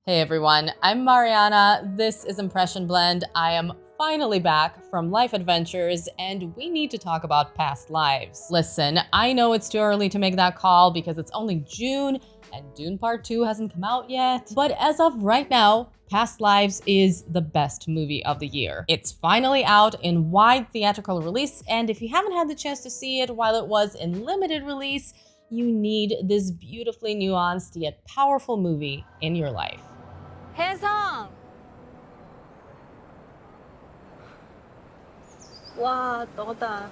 Hey everyone, I'm Mariana. This is Impression Blend. I am finally back from Life Adventures and we need to talk about past lives. Listen, I know it's too early to make that call because it's only June and Dune Part 2 hasn't come out yet. But as of right now, Past Lives is the best movie of the year. It's finally out in wide theatrical release, and if you haven't had the chance to see it while it was in limited release, you need this beautifully nuanced yet powerful movie in your life. 혜성! 와, 너다.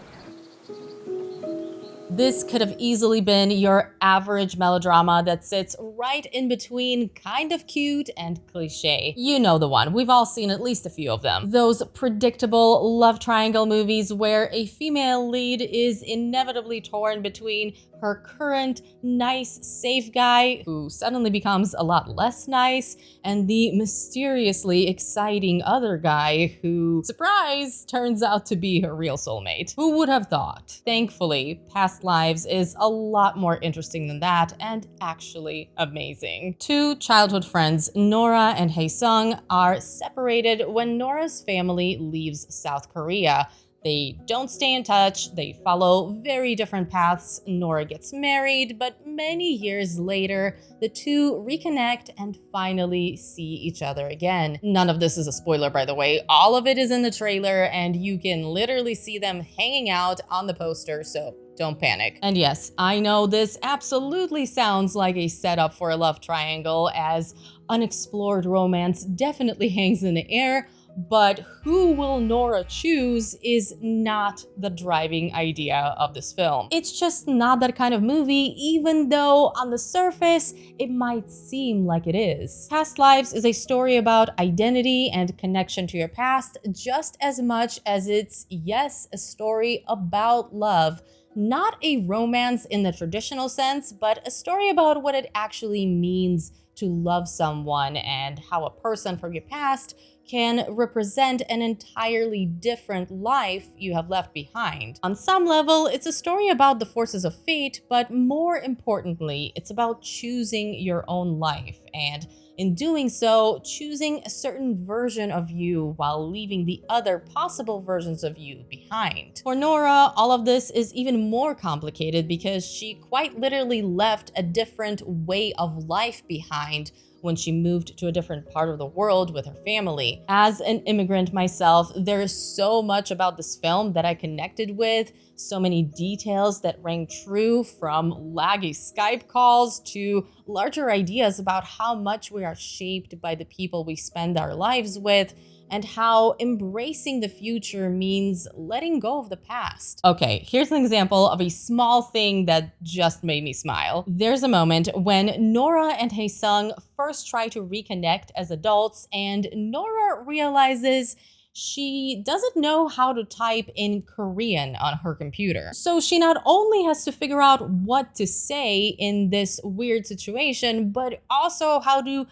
This could have easily been your average melodrama that sits right in between kind of cute and cliche. You know the one. We've all seen at least a few of them. Those predictable love triangle movies where a female lead is inevitably torn between her current nice, safe guy who suddenly becomes a lot less nice and the mysteriously exciting other guy who, surprise, turns out to be her real soulmate. Who would have thought? Thankfully, Past Lives is a lot more interesting than that and actually amazing. Two childhood friends, Nora and Hae-sung, are separated when Nora's family leaves South Korea. They don't stay in touch, they follow very different paths. Nora gets married, but many years later, the two reconnect and finally see each other again. None of this is a spoiler, by the way. All of it is in the trailer, and you can literally see them hanging out on the poster, so don't panic. And yes, I know this absolutely sounds like a setup for a love triangle, as unexplored romance definitely hangs in the air, but who will Nora choose is not the driving idea of this film. It's just not that kind of movie, even though on the surface, it might seem like it is. Past Lives is a story about identity and connection to your past just as much as it's, yes, a story about love. Not a romance in the traditional sense, but a story about what it actually means to love someone and how a person from your past can represent an entirely different life you have left behind. On some level, it's a story about the forces of fate, but more importantly, it's about choosing your own life, and in doing so, choosing a certain version of you while leaving the other possible versions of you behind. For Nora, all of this is even more complicated because she quite literally left a different way of life behind when she moved to a different part of the world with her family. As an immigrant myself, there is so much about this film that I connected with, so many details that rang true, from laggy Skype calls to larger ideas about how much we are shaped by the people we spend our lives with, and how embracing the future means letting go of the past. Okay, here's an example of a small thing that just made me smile. There's a moment when Nora and Hae-sung first try to reconnect as adults, and Nora realizes she doesn't know how to type in Korean on her computer. So she not only has to figure out what to say in this weird situation, but also how to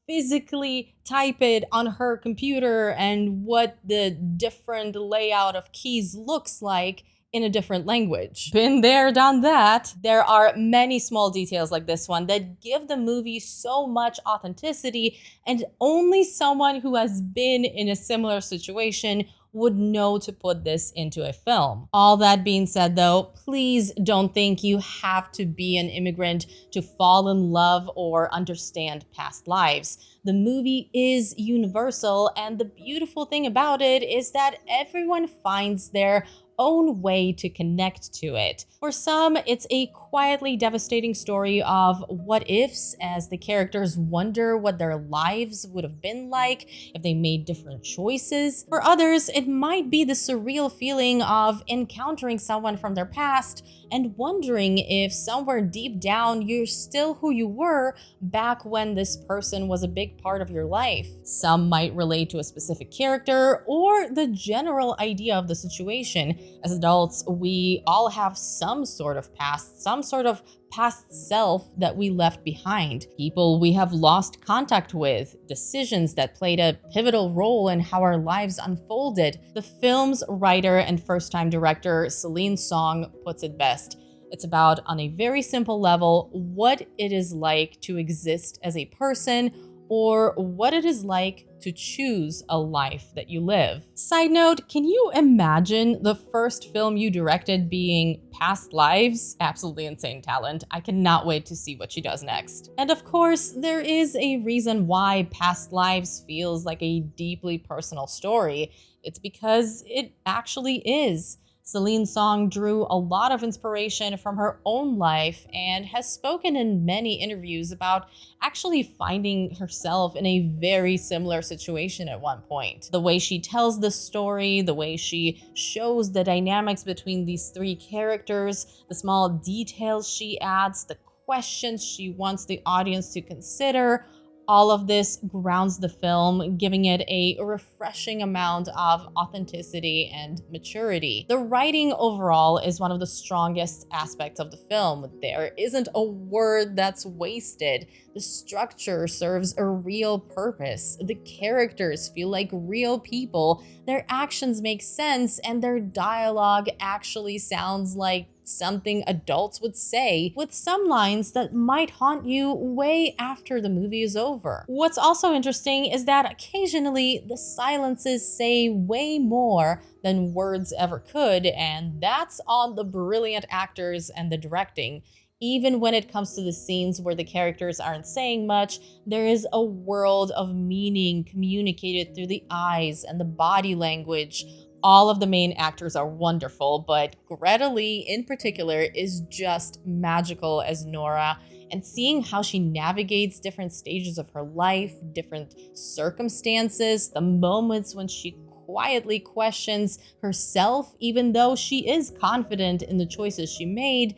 physically type it on her computer and what the different layout of keys looks like in a different language. Been there, done that. There are many small details like this one that give the movie so much authenticity, and only someone who has been in a similar situation would know to put this into a film. All that being said though, please don't think you have to be an immigrant to fall in love or understand past lives. The movie is universal, and the beautiful thing about it is that everyone finds their own way to connect to it. For some, it's a quietly devastating story of what ifs, as the characters wonder what their lives would have been like if they made different choices. For others, it might be the surreal feeling of encountering someone from their past and wondering if somewhere deep down you're still who you were back when this person was a big part of your life. Some might relate to a specific character or the general idea of the situation. As adults, we all have some sort of past, some sort of past self that we left behind, people we have lost contact with, decisions that played a pivotal role in how our lives unfolded. The film's writer and first-time director, Celine Song, puts it best. It's about, on a very simple level, what it is like to exist as a person or what it is like to choose a life that you live. Side note, can you imagine the first film you directed being Past Lives? Absolutely insane talent. I cannot wait to see what she does next. And of course, there is a reason why Past Lives feels like a deeply personal story. It's because it actually is. Celine Song drew a lot of inspiration from her own life and has spoken in many interviews about actually finding herself in a very similar situation at one point. The way she tells the story, the way she shows the dynamics between these three characters, the small details she adds, the questions she wants the audience to consider, all of this grounds the film, giving it a refreshing amount of authenticity and maturity. The writing overall is one of the strongest aspects of the film. There isn't a word that's wasted. The structure serves a real purpose. The characters feel like real people. Their actions make sense, and their dialogue actually sounds like something adults would say, with some lines that might haunt you way after the movie is over. What's also interesting is that occasionally the silences say way more than words ever could, and that's on the brilliant actors and the directing. Even when it comes to the scenes where the characters aren't saying much, there is a world of meaning communicated through the eyes and the body language. All of the main actors are wonderful, but Greta Lee in particular is just magical as Nora, and seeing how she navigates different stages of her life, different circumstances, the moments when she quietly questions herself even though she is confident in the choices she made,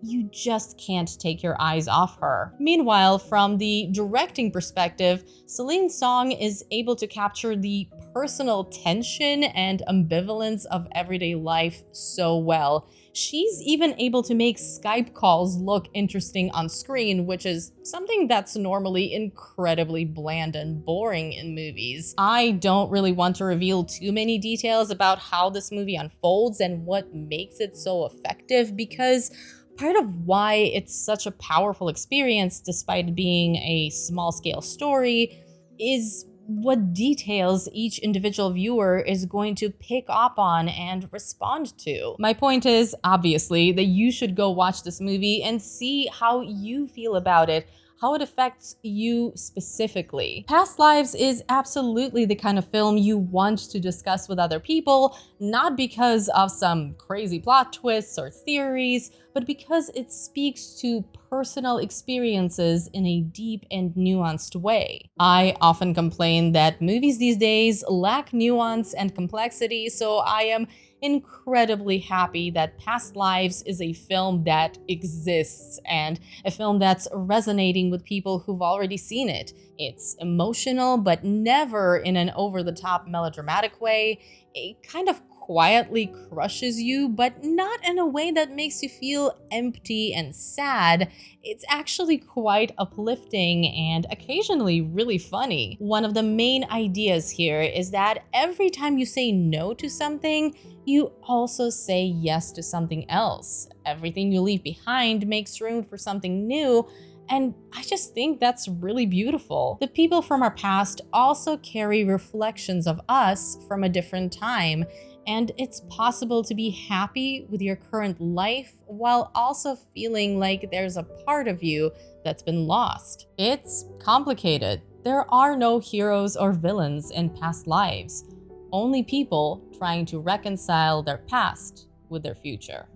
you just can't take your eyes off her. Meanwhile, from the directing perspective, Celine Song is able to capture the personal tension and ambivalence of everyday life so well. She's even able to make Skype calls look interesting on screen, which is something that's normally incredibly bland and boring in movies. I don't really want to reveal too many details about how this movie unfolds and what makes it so effective, because part of why it's such a powerful experience, despite being a small-scale story, is what details each individual viewer is going to pick up on and respond to. My point is, obviously, that you should go watch this movie and see how you feel about it, how it affects you specifically. Past Lives is absolutely the kind of film you want to discuss with other people, not because of some crazy plot twists or theories, but because it speaks to personal experiences in a deep and nuanced way. I often complain that movies these days lack nuance and complexity, so I am incredibly happy that Past Lives is a film that exists and a film that's resonating with people who've already seen it. It's emotional, but never in an over-the-top melodramatic way. It kind of quietly crushes you, but not in a way that makes you feel empty and sad. It's actually quite uplifting and occasionally really funny. One of the main ideas here is that every time you say no to something, you also say yes to something else. Everything you leave behind makes room for something new, and I just think that's really beautiful. The people from our past also carry reflections of us from a different time, and it's possible to be happy with your current life while also feeling like there's a part of you that's been lost. It's complicated. There are no heroes or villains in Past Lives, only people trying to reconcile their past with their future.